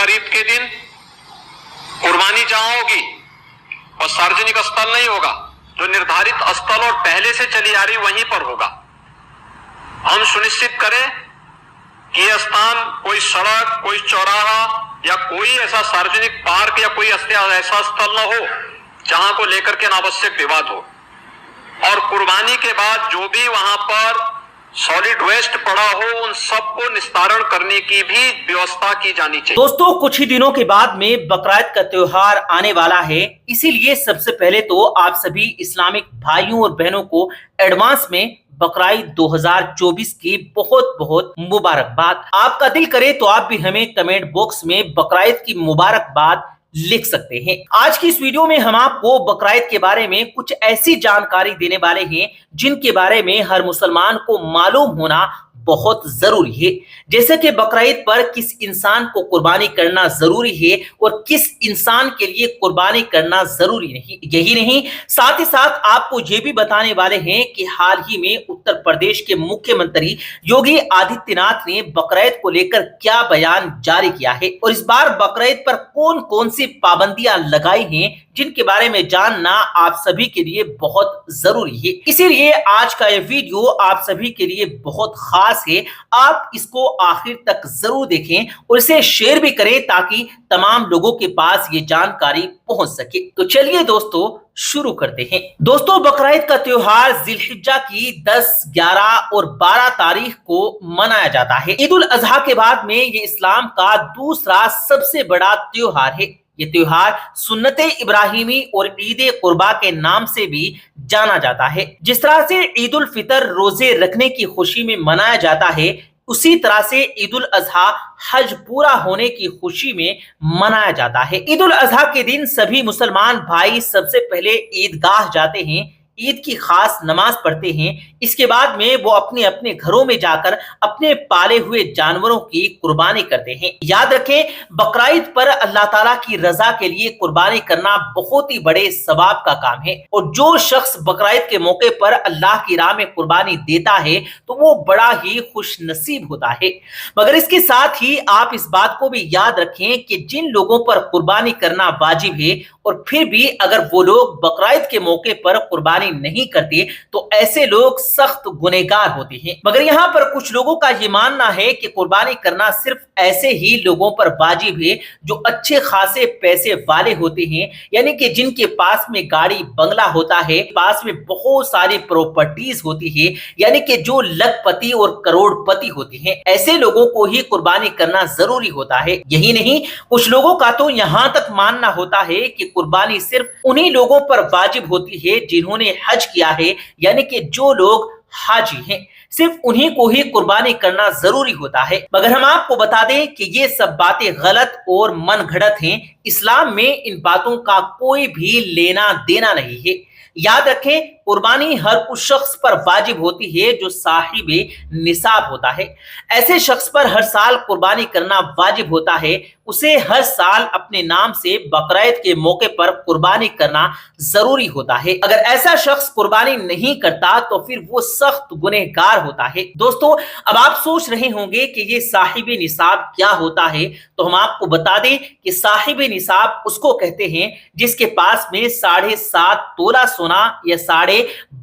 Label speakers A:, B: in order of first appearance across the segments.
A: बकरीद के दिन कुर्बानी जहां होगी और सार्वजनिक स्थल नहीं होगा, जो निर्धारित स्थल और पहले से चली आ रही वहीं पर होगा। हम सुनिश्चित करें कि यह स्थान कोई सड़क, कोई चौराहा या कोई ऐसा सार्वजनिक पार्क या कोई ऐसा स्थल न हो जहां को लेकर के अनावश्यक विवाद हो। और कुर्बानी के बाद जो भी वहां पर सॉलिड वेस्ट पड़ा हो उन सबको निस्तारण करने की भी व्यवस्था की जानी चाहिए।
B: दोस्तों, कुछ ही दिनों के बाद में बकरीद का त्योहार आने वाला है, इसीलिए सबसे पहले तो आप सभी इस्लामिक भाइयों और बहनों को एडवांस में बकरीद 2024 की बहुत बहुत मुबारकबाद। आपका दिल करे तो आप भी हमें कमेंट बॉक्स में बकरीद की मुबारकबाद लिख सकते हैं। आज की इस वीडियो में हम आपको बकरीद के बारे में कुछ ऐसी जानकारी देने वाले हैं जिनके बारे में हर मुसलमान को मालूम होना बहुत जरूरी है। जैसे कि बकरीद पर किस इंसान को कुर्बानी करना जरूरी है और किस इंसान के लिए कुर्बानी करना जरूरी नहीं। यही नहीं, साथ ही साथ आपको ये भी बताने वाले हैं कि हाल ही में उत्तर प्रदेश के मुख्यमंत्री योगी आदित्यनाथ ने बकरीद को लेकर क्या बयान जारी किया है और इस बार बकरीद पर कौन कौन सी पाबंदियां लगाई हैं जिनके बारे में जानना आप सभी के लिए बहुत जरूरी है। इसीलिए आज का यह वीडियो आप सभी के लिए बहुत खास है। आप इसको आखिर तक जरूर देखें और इसे शेयर भी करें ताकि तमाम लोगों के पास ये जानकारी पहुंच सके। तो चलिए दोस्तों शुरू करते हैं। दोस्तों, बकरीद का त्योहार जिलहिज्जा की 10, 11 और 12 तारीख को मनाया जाता है। ईद उल अजहा के बाद में ये इस्लाम का दूसरा सबसे बड़ा त्योहार है। ये त्योहार सुन्नते इब्राहिमी और ईद कुर्बा के नाम से भी जाना जाता है। जिस तरह से ईद उल फितर रोजे रखने की खुशी में मनाया जाता है, उसी तरह से ईद उल अजहा हज पूरा होने की खुशी में मनाया जाता है। ईद उल अजहा के दिन सभी मुसलमान भाई सबसे पहले ईदगाह जाते हैं, ईद की खास नमाज पढ़ते हैं। इसके बाद में वो अपने अपने घरों में जाकर अपने पाले हुए जानवरों की कुर्बानी करते हैं। याद रखें, बकरीद पर अल्लाह ताला की रजा के लिए कुर्बानी करना बहुत ही बड़े सवाब का काम है और जो शख्स बकरीद के मौके पर अल्लाह की राह में कुर्बानी देता है तो वो बड़ा ही खुश नसीब होता है। मगर इसके साथ ही आप इस बात को भी याद रखें कि जिन लोगों पर कुर्बानी करना वाजिब है और फिर भी अगर वो लोग बकरीद के मौके पर कुर्बानी नहीं करते तो ऐसे लोग सख्त गुनहगार होते हैं। मगर यहाँ पर कुछ लोगों का ये मानना है कि कुर्बानी करना सिर्फ ऐसे ही लोगों पर वाजिब है जो अच्छे खासे पैसे वाले होते हैं, यानी कि जिनके पास में गाड़ी बंगला होता है, पास में बहुत सारी प्रॉपर्टीज होती है, यानी कि जो लखपति और करोड़पति होते हैं। ऐसे लोगों को ही कुर्बानी करना जरूरी होता है। यही नहीं, कुछ लोगों का तो यहाँ तक मानना होता है कि कुर्बानी सिर्फ उन्हीं लोगों पर वाजिब होती है जिन्होंने हज किया है, यानी कि जो लोग हाजी हैं, सिर्फ उन्हीं को ही कुर्बानी करना जरूरी होता है। मगर हम आपको बता दें कि ये सब बातें गलत और मनगढ़ंत हैं। इस्लाम में इन बातों का कोई भी लेना देना नहीं है। याद रखें, कुर्बानी हर उस शख्स पर वाजिब होती है जो साहिबे निसाब होता है। ऐसे शख्स पर हर साल कुर्बानी करना वाजिब होता है। उसे हर साल अपने नाम से बकरीद के मौके पर कुर्बानी करना जरूरी होता है। अगर ऐसा शख्स कुर्बानी नहीं करता तो फिर वो सख्त गुनहगार होता है। दोस्तों, अब आप सोच रहे होंगे कि ये साहिबे निसाब क्या होता है, तो हम आपको बता दें कि साहिबे निसाब उसको कहते हैं जिसके पास में 7.5 तोला सोना या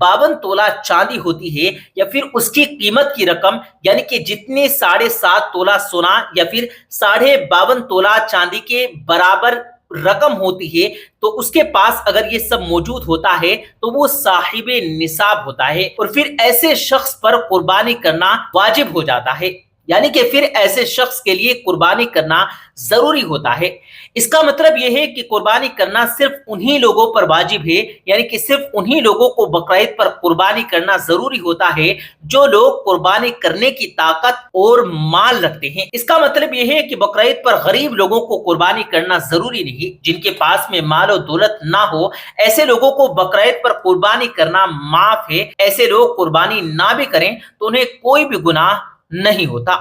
B: 52 तोला चांदी होती है, या फिर उसकी कीमत की रकम यानी कि जितने 7.5 तोला सोना या फिर 52 तोला चांदी के बराबर रकम होती है, तो उसके पास अगर ये सब मौजूद होता है तो वो साहिबे निसाब होता है और फिर ऐसे शख्स पर कुर्बानी करना वाजिब हो जाता है। यानी कि फिर ऐसे शख्स के लिए कुर्बानी करना जरूरी होता है। इसका मतलब यह है कि कुर्बानी करना सिर्फ उन्हीं लोगों पर वाजिब है, यानी कि सिर्फ उन्हीं लोगों को बकरीद पर कुर्बानी करना जरूरी होता है जो लोग कुर्बानी करने की ताकत और माल रखते हैं। इसका मतलब यह है कि बकरीद पर गरीब लोगों को कुर्बानी करना जरूरी नहीं। जिनके पास में माल और दौलत ना हो, ऐसे लोगों को बकरीद पर कुर्बानी करना माफ है। ऐसे लोग कुर्बानी ना भी करें तो उन्हें कोई भी गुनाह नहीं होता।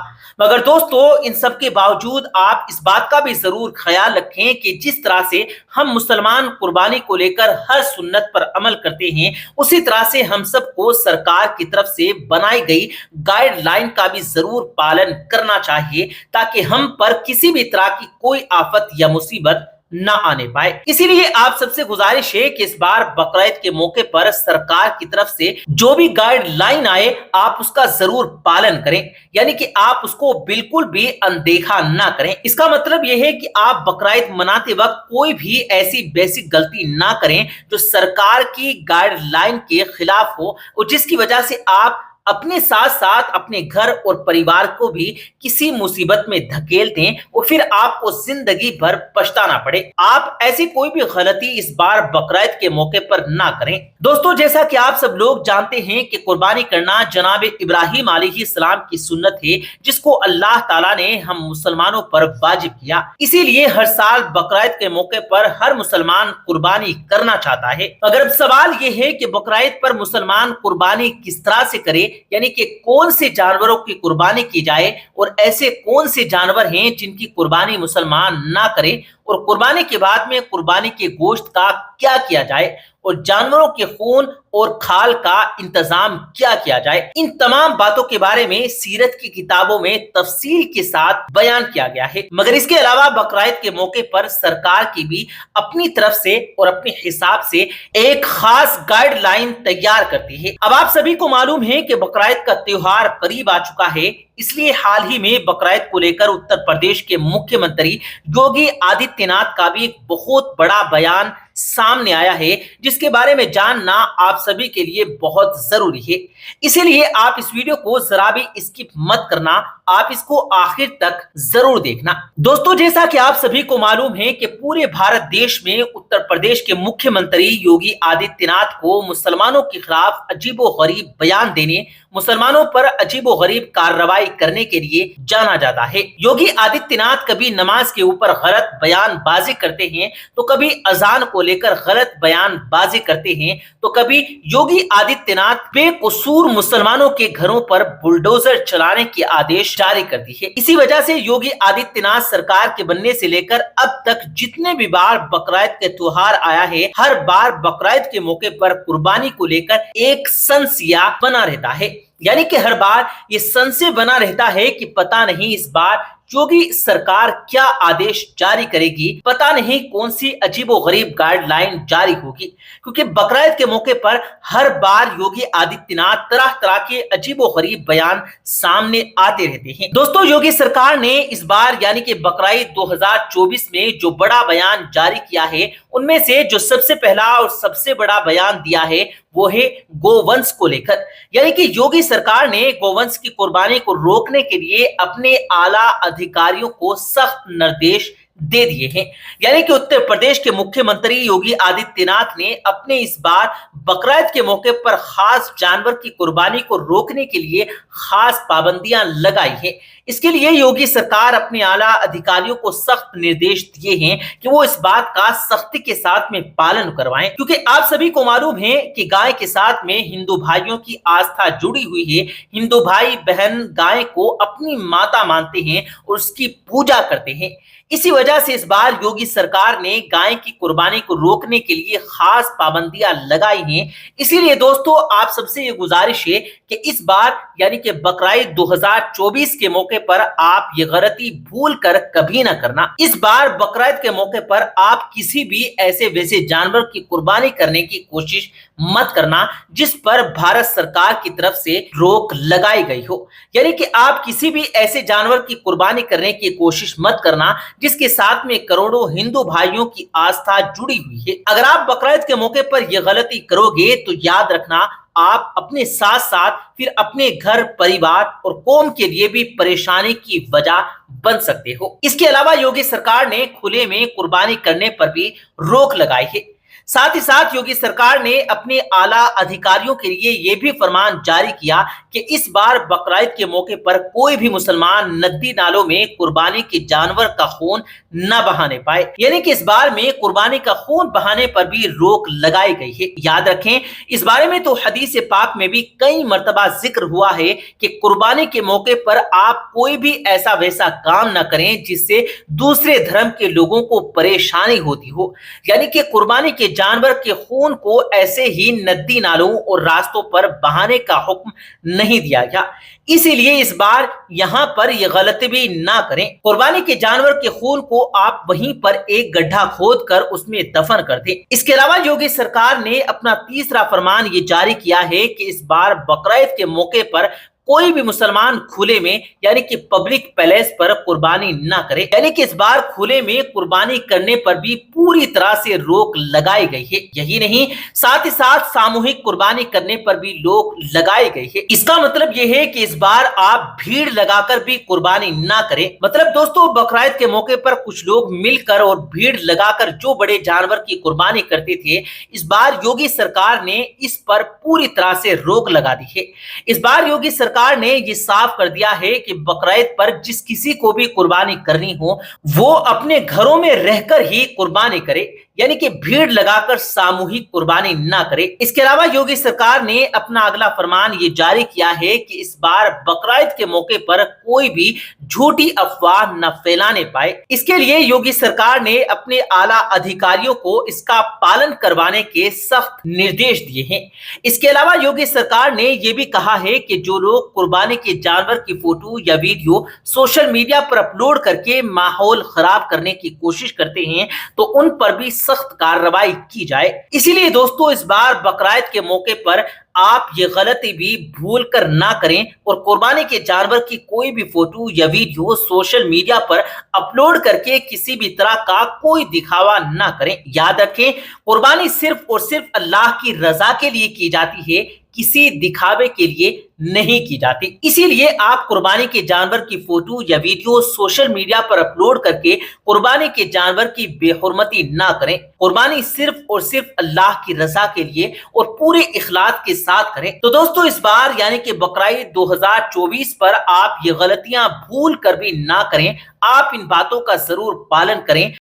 B: मगर दोस्तों इन सब के बावजूद आप इस बात का भी जरूर ख्याल रखें कि जिस तरह से हम मुसलमान कुर्बानी को लेकर हर सुन्नत पर अमल करते हैं, उसी तरह से हम सबको सरकार की तरफ से बनाई गई गाइडलाइन का भी जरूर पालन करना चाहिए, ताकि हम पर किसी भी तरह की कोई आफत या मुसीबत ना आने पाए। इसीलिए आप सबसे गुजारिश है कि इस बार बकरीद के मौके पर सरकार की तरफ से जो भी गाइडलाइन आए आप उसका जरूर पालन करें, यानी कि आप उसको बिल्कुल भी अनदेखा ना करें। इसका मतलब यह है कि आप बकरीद मनाते वक्त कोई भी ऐसी बेसिक गलती ना करें जो सरकार की गाइडलाइन के खिलाफ हो और जिसकी वजह से आप अपने साथ साथ अपने घर और परिवार को भी किसी मुसीबत में धकेल दें और फिर आपको जिंदगी भर पछताना पड़े। आप ऐसी कोई भी गलती इस बार बकरीद के मौके पर ना करें। दोस्तों जैसा कि आप सब लोग जानते हैं कि कुर्बानी करना जनाब इब्राहिम अलैहिस्सलाम की सुन्नत है, जिसको अल्लाह ताला ने हम मुसलमानों पर वाजिब किया। इसीलिए हर साल बकरीद के मौके पर हर मुसलमान कुर्बानी करना चाहता है। मगर अब सवाल ये है कि बकरीद पर मुसलमान कुर्बानी किस तरह से करे, यानी कि कौन से जानवरों की कुर्बानी की जाए और ऐसे कौन से जानवर हैं जिनकी कुर्बानी मुसलमान ना करें, और कुर्बानी के बाद में कुर्बानी के गोश्त का क्या किया जाए और जानवरों के खून और खाल का इंतजाम क्या किया जाए। इन तमाम बातों के बारे में सीरत की किताबों में तफसील के साथ बयान किया गया है। मगर इसके अलावा बकरीद के मौके पर सरकार की भी अपनी तरफ से और अपने हिसाब से एक खास गाइडलाइन तैयार करती है। अब आप सभी को मालूम है कि बकरीद का त्योहार करीब आ चुका है, इसलिए हाल ही में बकरीद को लेकर उत्तर प्रदेश के मुख्यमंत्री योगी आदित्यनाथ का भी एक बहुत बड़ा बयान सामने आया है, जिसके बारे में जानना आप सभी के लिए बहुत जरूरी है। इसीलिए आप इस वीडियो को जरा भी स्किप मत करना, आप इसको आखिर तक जरूर देखना। दोस्तों जैसा कि आप सभी को मालूम है कि पूरे भारत देश में उत्तर प्रदेश के मुख्यमंत्री योगी आदित्यनाथ को मुसलमानों के खिलाफ अजीबोगरीब बयान देने, मुसलमानों पर अजीबोगरीब कार्रवाई करने के लिए जाना जाता है। योगी आदित्यनाथ कभी नमाज के ऊपर गलत बयानबाजी करते हैं, तो कभी अजान को लेकर गलत बयानबाजी करते हैं, तो कभी योगी आदित्यनाथ बेकसूर मुसलमानों के घरों पर बुलडोजर चलाने के आदेश जारी करती है। इसी वजह से योगी आदित्यनाथ सरकार के बनने से लेकर अब तक जितने भी बार बकरीद के त्योहार आया है, हर बार बकरीद के मौके पर कुर्बानी को लेकर एक संशय बना रहता है, यानी कि हर बार ये संशय बना रहता है कि पता नहीं इस बार योगी सरकार क्या आदेश जारी करेगी, पता नहीं कौन सी अजीबोगरीब गाइडलाइन जारी होगी, क्योंकि बकरीद के मौके पर हर बार योगी आदित्यनाथ तरह तरह के अजीबोगरीब बयान सामने आते रहते हैं। दोस्तों योगी सरकार ने इस बार यानी कि बकरीद 2024 में जो बड़ा बयान जारी किया है, उनमें से जो सबसे पहला और सबसे बड़ा बयान दिया है वो है गोवंश को लेकर। यानी कि योगी सरकार ने गोवंश की कुर्बानी को रोकने के लिए अपने आला अधिकारियों को सख्त निर्देश दे दिए हैं। यानी कि उत्तर प्रदेश के मुख्यमंत्री योगी आदित्यनाथ ने अपने इस बार बकरीद के मौके पर खास जानवर की कुर्बानी को रोकने के लिए खास पाबंदियां लगाई हैं। इसके लिए योगी सरकार अपने आला अधिकारियों को सख्त निर्देश दिए हैं कि वो इस बात का सख्ती के साथ में पालन करवाएं, क्योंकि आप सभी को मालूम है कि गाय के साथ में हिंदू भाइयों की आस्था जुड़ी हुई है। हिंदू भाई बहन गाय को अपनी माता मानते हैं और उसकी पूजा करते हैं। इसी वजह से इस बार योगी सरकार ने गाय की कुर्बानी को रोकने के लिए खास पाबंदियां लगाई हैं। इसीलिए दोस्तों आप सबसे ये गुजारिश है कि इस बार यानी कि बकरीद 2024 के मौके पर आप ये गलती भूल कर कभी ना करना। इस बार बकरीद के मौके पर आप किसी भी ऐसे वैसे जानवर की कुर्बानी करने की कोशिश मत करना जिस पर भारत सरकार की तरफ से रोक लगाई गई हो। यानी कि आप किसी भी ऐसे जानवर की कुर्बानी करने की कोशिश मत करना जिसके साथ में करोड़ों हिंदू भाइयों की आस्था जुड़ी हुई है। अगर आप बकरीद के मौके पर यह गलती करोगे तो याद रखना आप अपने साथ साथ फिर अपने घर परिवार और कौम के लिए भी परेशानी की वजह बन सकते हो। इसके अलावा योगी सरकार ने खुले में कुर्बानी करने पर भी रोक लगाई है। साथ ही साथ योगी सरकार ने अपने आला अधिकारियों के लिए यह भी फरमान जारी किया कि इस बार बकरीद के मौके पर कोई भी मुसलमान नदी नालों में कुर्बानी के जानवर का खून न बहाने पाए, यानी कि इस बार में कुर्बानी का खून बहाने पर भी रोक लगाई गई है। याद रखें, इस बारे में तो हदीस पाक में भी कई मर्तबा जिक्र हुआ है कि कुर्बानी के मौके पर आप कोई भी ऐसा वैसा काम न करें जिससे दूसरे धर्म के लोगों को परेशानी होती हो, यानी कि कुर्बानी के जानवर के खून को ऐसे ही नदी नालों और रास्तों पर बहाने का हुक्म नहीं दिया गया। इसीलिए इस बार यहां पर यह गलती भी ना करें। कुर्बानी के जानवर के खून को आप वहीं पर एक गड्ढा खोद कर उसमें दफन कर दें। इसके अलावा योगी सरकार ने अपना तीसरा फरमान ये जारी किया है कि इस बार बकरीद के मौके पर कोई भी मुसलमान खुले में यानी कि पब्लिक पैलेस पर कुर्बानी ना करे, यानी कि इस बार खुले में कुर्बानी करने पर भी पूरी तरह से रोक लगाई गई है। यही नहीं, साथ ही साथ सामूहिक कुर्बानी करने पर भी रोक लगाई गई है। इसका मतलब यह है कि इस बार आप भीड़ लगाकर भी कुर्बानी ना करें। मतलब दोस्तों, बकरीद के मौके पर कुछ लोग मिलकर और भीड़ लगाकर जो बड़े जानवर की कुर्बानी करते थे, इस बार योगी सरकार ने इस पर पूरी तरह से रोक लगा दी है। इस बार योगी सरकार ने ये साफ कर दिया है कि बकरीद पर जिस किसी को भी कुर्बानी करनी हो वो अपने घरों में रहकर ही कुर्बानी करे, यानी कि भीड़ लगाकर सामूहिक कुर्बानी ना करे। इसके अलावा योगी सरकार ने अपना अगला फरमान ये जारी किया है कि इस बार बकरीद के मौके पर कोई भी झूठी अफवाह न फैलाने पाए। इसके लिए योगी सरकार ने अपने आला अधिकारियों को इसका पालन करवाने के सख्त निर्देश दिए हैं। इसके अलावा योगी सरकार ने यह भी कहा है कि जो लोग कुर्बानी के जानवर की फोटो या वीडियो सोशल मीडिया पर अपलोड करके माहौल खराब करने की कोशिश करते हैं तो उन पर भी सख्त कार्रवाई की जाए। इसीलिए दोस्तों, इस बार बकरीद के मौके पर आप ये गलती भी भूल कर ना करें और कुर्बानी के जानवर की कोई भी फोटो या वीडियो सोशल मीडिया पर अपलोड करके किसी भी तरह का कोई दिखावा ना करें। याद रखें, कुर्बानी सिर्फ और सिर्फ अल्लाह की रजा के लिए की जाती है, किसी दिखावे के लिए नहीं की जाती। इसीलिए आप कुर्बानी के जानवर की फोटो या वीडियो सोशल मीडिया पर अपलोड करके कुर्बानी के जानवर की बेहुरमती ना करें। कुर्बानी सिर्फ और सिर्फ अल्लाह की रजा के लिए और पूरे इखलास के साथ करें। तो दोस्तों, इस बार यानी कि बकरीद 2024 पर आप ये गलतियां भूल कर भी ना करें। आप इन बातों का जरूर पालन करें।